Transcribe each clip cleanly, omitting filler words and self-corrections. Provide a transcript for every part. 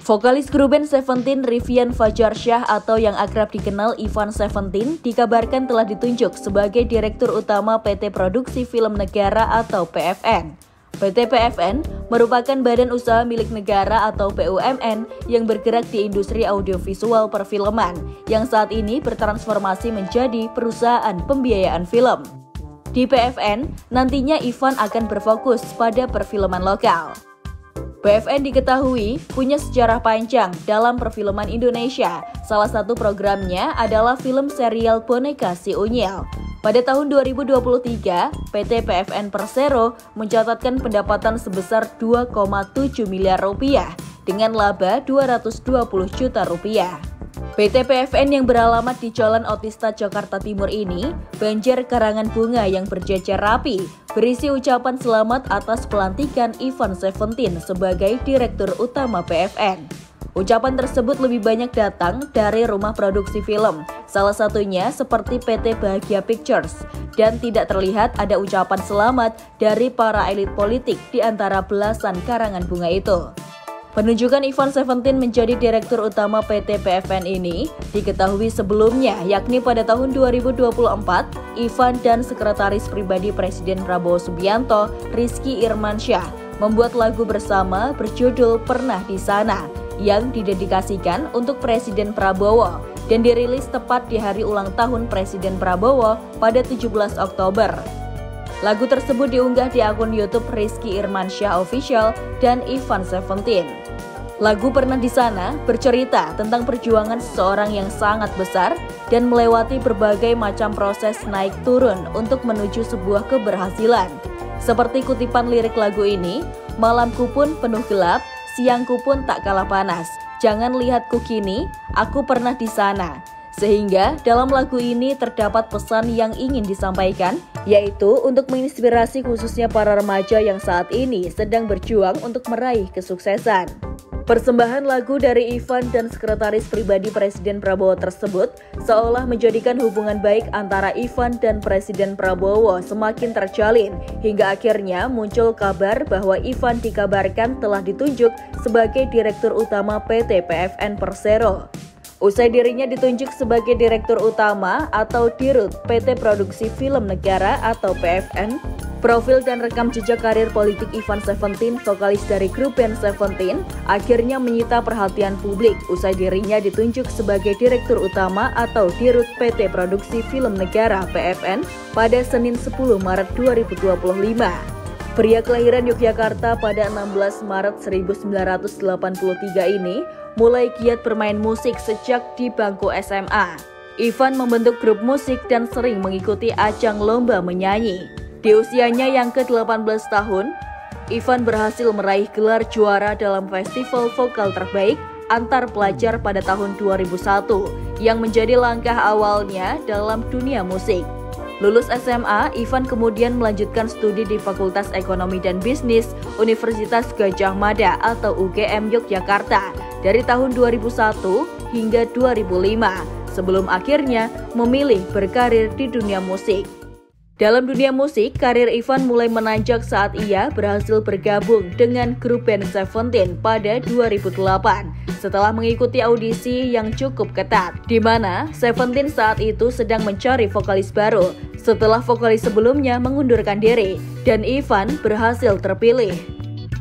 Vokalis grup band Seventeen Rivian Fajarsyah atau yang akrab dikenal Ivan Seventeen dikabarkan telah ditunjuk sebagai Direktur Utama PT Produksi Film Negara atau PFN. PT PFN merupakan badan usaha milik negara atau BUMN yang bergerak di industri audiovisual perfilman yang saat ini bertransformasi menjadi perusahaan pembiayaan film. Di PFN, nantinya Ivan akan berfokus pada perfilman lokal. PFN diketahui punya sejarah panjang dalam perfilman Indonesia. Salah satu programnya adalah film serial Boneka Si Unyil. Pada tahun 2023, PT PFN Persero mencatatkan pendapatan sebesar 2,7 miliar rupiah dengan laba 220 juta rupiah. PT PFN yang beralamat di Jalan Otista Jakarta Timur ini banjir karangan bunga yang berjejer rapi, berisi ucapan selamat atas pelantikan Ivan Seventeen sebagai Direktur Utama PFN. Ucapan tersebut lebih banyak datang dari rumah produksi film, salah satunya seperti PT Bahagia Pictures, dan tidak terlihat ada ucapan selamat dari para elit politik di antara belasan karangan bunga itu. Penunjukan Ivan Seventeen menjadi Direktur Utama PT PFN ini diketahui sebelumnya, yakni pada tahun 2024, Ivan dan Sekretaris Pribadi Presiden Prabowo Subianto, Rizky Irmansyah, membuat lagu bersama berjudul Pernah di Sana yang didedikasikan untuk Presiden Prabowo dan dirilis tepat di hari ulang tahun Presiden Prabowo pada 17 Oktober. Lagu tersebut diunggah di akun YouTube Rizky Irmansyah Official dan Ivan Seventeen. Lagu Pernah di Sana bercerita tentang perjuangan seseorang yang sangat besar dan melewati berbagai macam proses naik turun untuk menuju sebuah keberhasilan. Seperti kutipan lirik lagu ini, malamku pun penuh gelap, siangku pun tak kalah panas. Jangan lihatku kini, aku pernah di sana. Sehingga dalam lagu ini terdapat pesan yang ingin disampaikan, yaitu untuk menginspirasi khususnya para remaja yang saat ini sedang berjuang untuk meraih kesuksesan. Persembahan lagu dari Ivan dan Sekretaris Pribadi Presiden Prabowo tersebut seolah menjadikan hubungan baik antara Ivan dan Presiden Prabowo semakin terjalin, hingga akhirnya muncul kabar bahwa Ivan dikabarkan telah ditunjuk sebagai Direktur Utama PT PFN Persero. Usai dirinya ditunjuk sebagai Direktur Utama atau Dirut PT Produksi Film Negara atau PFN, profil dan rekam jejak karir politik Ivan Seventeen, vokalis dari grup band Seventeen, akhirnya menyita perhatian publik usai dirinya ditunjuk sebagai Direktur Utama atau Dirut PT Produksi Film Negara PFN pada Senin 10 Maret 2025. Pria kelahiran Yogyakarta pada 16 Maret 1983 ini mulai giat bermain musik sejak di bangku SMA. Ivan membentuk grup musik dan sering mengikuti ajang lomba menyanyi. Di usianya yang ke-18 tahun, Ivan berhasil meraih gelar juara dalam Festival Vokal Terbaik Antar Pelajar pada tahun 2001 yang menjadi langkah awalnya dalam dunia musik. Lulus SMA, Ivan kemudian melanjutkan studi di Fakultas Ekonomi dan Bisnis Universitas Gadjah Mada atau UGM Yogyakarta dari tahun 2001 hingga 2005 sebelum akhirnya memilih berkarir di dunia musik. Dalam dunia musik, karir Ivan mulai menanjak saat ia berhasil bergabung dengan grup band Seventeen pada 2008 setelah mengikuti audisi yang cukup ketat, di mana Seventeen saat itu sedang mencari vokalis baru setelah vokalis sebelumnya mengundurkan diri dan Ivan berhasil terpilih.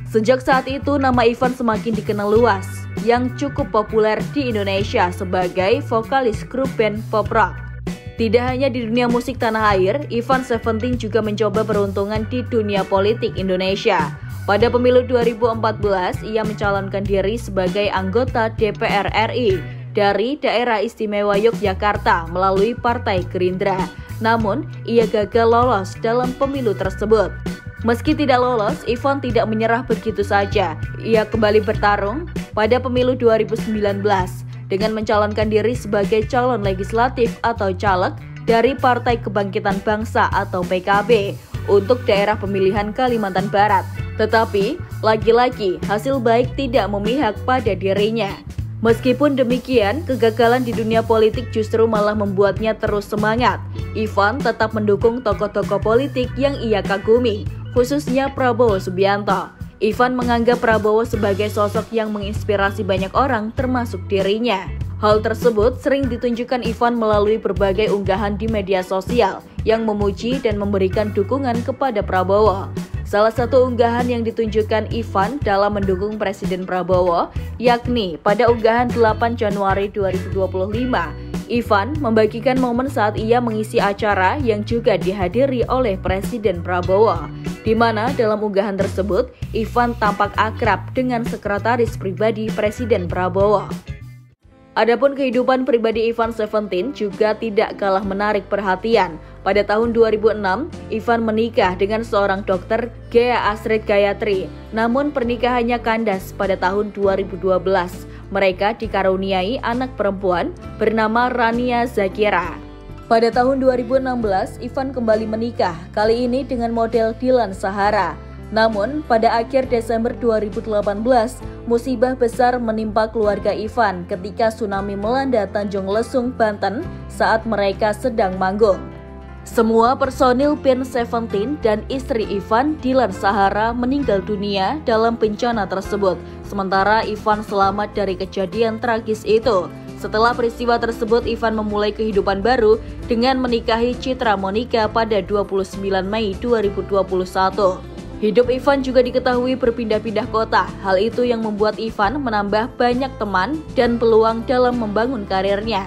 Sejak saat itu, nama Ivan semakin dikenal luas, yang cukup populer di Indonesia sebagai vokalis grup band pop rock. Tidak hanya di dunia musik tanah air, Ivan Seventeen juga mencoba peruntungan di dunia politik Indonesia. Pada pemilu 2014, ia mencalonkan diri sebagai anggota DPR RI dari Daerah Istimewa Yogyakarta melalui Partai Gerindra. Namun, ia gagal lolos dalam pemilu tersebut. Meski tidak lolos, Ivan tidak menyerah begitu saja. Ia kembali bertarung pada pemilu 2019 dengan mencalonkan diri sebagai calon legislatif atau caleg dari Partai Kebangkitan Bangsa atau PKB untuk daerah pemilihan Kalimantan Barat. Tetapi, lagi-lagi hasil baik tidak memihak pada dirinya. Meskipun demikian, kegagalan di dunia politik justru malah membuatnya terus semangat. Ivan tetap mendukung tokoh-tokoh politik yang ia kagumi, khususnya Prabowo Subianto. Ivan menganggap Prabowo sebagai sosok yang menginspirasi banyak orang termasuk dirinya. Hal tersebut sering ditunjukkan Ivan melalui berbagai unggahan di media sosial yang memuji dan memberikan dukungan kepada Prabowo. Salah satu unggahan yang ditunjukkan Ivan dalam mendukung Presiden Prabowo, yakni pada unggahan 8 Januari 2025, Ivan membagikan momen saat ia mengisi acara yang juga dihadiri oleh Presiden Prabowo, di mana dalam unggahan tersebut, Ivan tampak akrab dengan sekretaris pribadi Presiden Prabowo. Adapun kehidupan pribadi Ivan Seventeen juga tidak kalah menarik perhatian. Pada tahun 2006, Ivan menikah dengan seorang dokter, Ghea Astrid Gayatri. Namun pernikahannya kandas pada tahun 2012. Mereka dikaruniai anak perempuan bernama Rania Zakira. Pada tahun 2016, Ivan kembali menikah, kali ini dengan model Dilan Sahara. Namun, pada akhir Desember 2018, musibah besar menimpa keluarga Ivan ketika tsunami melanda Tanjung Lesung, Banten saat mereka sedang manggung. Semua personil band Seventeen dan istri Ivan, Dilan Sahara, meninggal dunia dalam bencana tersebut. Sementara Ivan selamat dari kejadian tragis itu. Setelah peristiwa tersebut, Ivan memulai kehidupan baru dengan menikahi Citra Monica pada 29 Mei 2021. Hidup Ivan juga diketahui berpindah-pindah kota. Hal itu yang membuat Ivan menambah banyak teman dan peluang dalam membangun karirnya.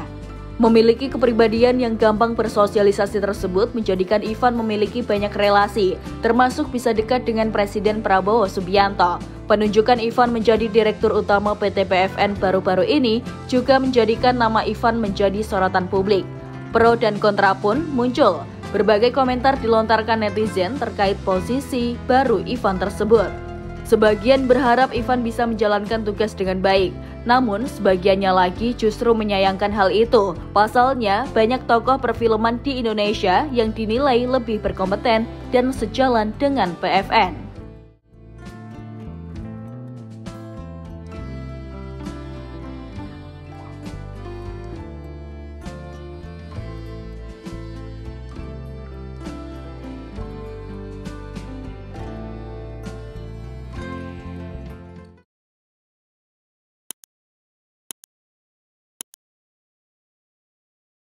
Memiliki kepribadian yang gampang bersosialisasi tersebut menjadikan Ivan memiliki banyak relasi, termasuk bisa dekat dengan Presiden Prabowo Subianto. Penunjukan Ivan menjadi Direktur Utama PT PFN baru-baru ini juga menjadikan nama Ivan menjadi sorotan publik. Pro dan kontra pun muncul. Berbagai komentar dilontarkan netizen terkait posisi baru Ivan tersebut. Sebagian berharap Ivan bisa menjalankan tugas dengan baik, namun sebagiannya lagi justru menyayangkan hal itu. Pasalnya, banyak tokoh perfilman di Indonesia yang dinilai lebih berkompeten dan sejalan dengan PFN.